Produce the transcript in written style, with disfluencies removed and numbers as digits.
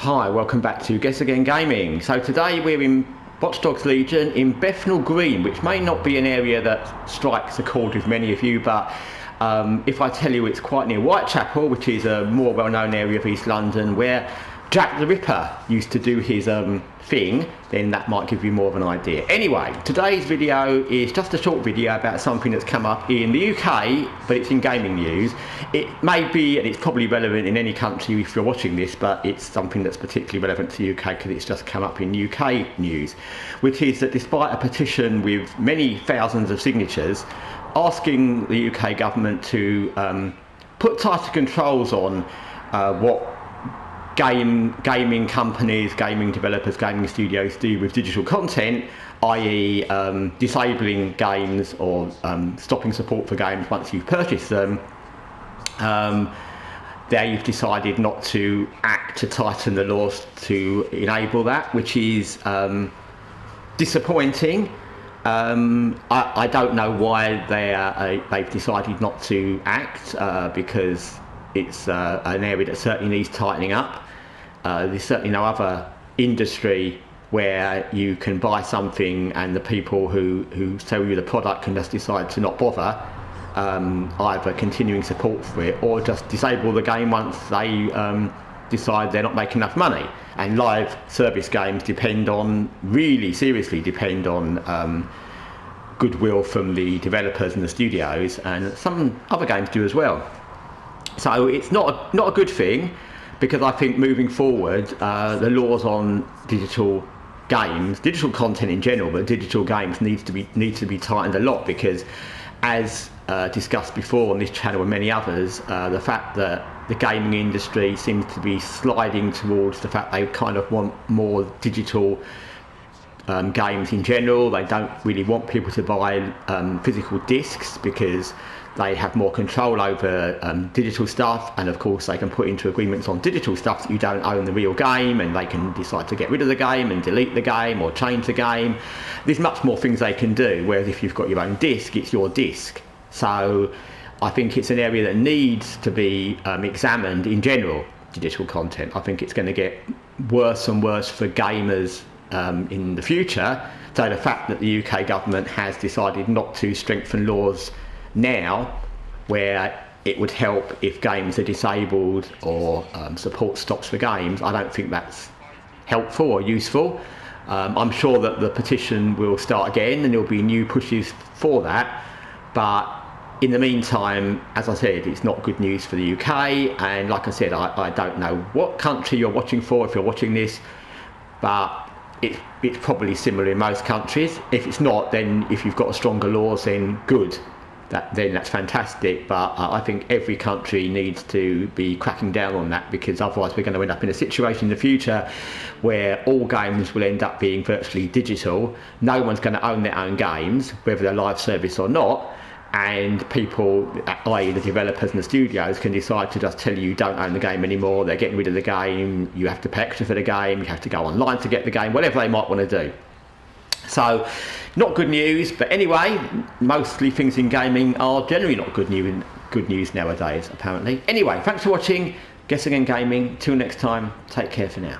Hi, welcome back to Guessagaingaming. So today we're in Watch Dogs Legion in Bethnal Green, which may not be an area that strikes a chord with many of you, but if I tell you it's quite near Whitechapel, which is a more well-known area of East London, where Jack the Ripper used to do his thing, then that might give you more of an idea. Anyway, today's video is just a short video about something that's come up in the UK, but it's in gaming news. It may be, and it's probably relevant in any country if you're watching this, but it's something that's particularly relevant to the UK because it's just come up in UK news, which is that despite a petition with many thousands of signatures asking the UK government to put tighter controls on what gaming companies, gaming developers, gaming studios do with digital content, i.e. disabling games or stopping support for games once you've purchased them, they've decided not to act to tighten the laws to enable that, which is disappointing. I don't know why they've decided not to act, because it's an area that certainly needs tightening up. There's certainly no other industry where you can buy something and the people who sell you the product can just decide to not bother either continuing support for it or just disable the game once they decide they're not making enough money. And live service games really seriously depend on goodwill from the developers and the studios, and some other games do as well. So it's not a good thing, because I think moving forward the laws on digital games, digital content in general, but digital games needs to be tightened a lot, because as discussed before on this channel and many others, the fact that the gaming industry seems to be sliding towards the fact they kind of want more digital games in general. They don't really want people to buy physical discs because they have more control over digital stuff, and of course they can put into agreements on digital stuff that you don't own the real game, and they can decide to get rid of the game and delete the game or change the game. There's much more things they can do, whereas if you've got your own disc, it's your disc. So I think it's an area that needs to be examined in general, digital content. I think it's going to get worse and worse for gamers in the future. So the fact that the UK government has decided not to strengthen laws now, where it would help if games are disabled or support stops for games, I don't think that's helpful or useful. I'm sure that the petition will start again and there'll be new pushes for that, but in the meantime, as I said, it's not good news for the UK. And like I said, I don't know what country you're watching for if you're watching this, but it's probably similar in most countries. If it's not, then if you've got stronger laws, then good. Then that's fantastic, but I think every country needs to be cracking down on that, because otherwise we're going to end up in a situation in the future where all games will end up being virtually digital. No one's going to own their own games, whether they're live service or not, and people, i.e. the developers and the studios, can decide to just tell you don't own the game anymore, they're getting rid of the game, you have to pay extra for the game, you have to go online to get the game, whatever they might want to do. So, not good news, but anyway, mostly things in gaming are generally not good news nowadays, apparently. Anyway, thanks for watching Guessagaingaming. Till next time, take care for now.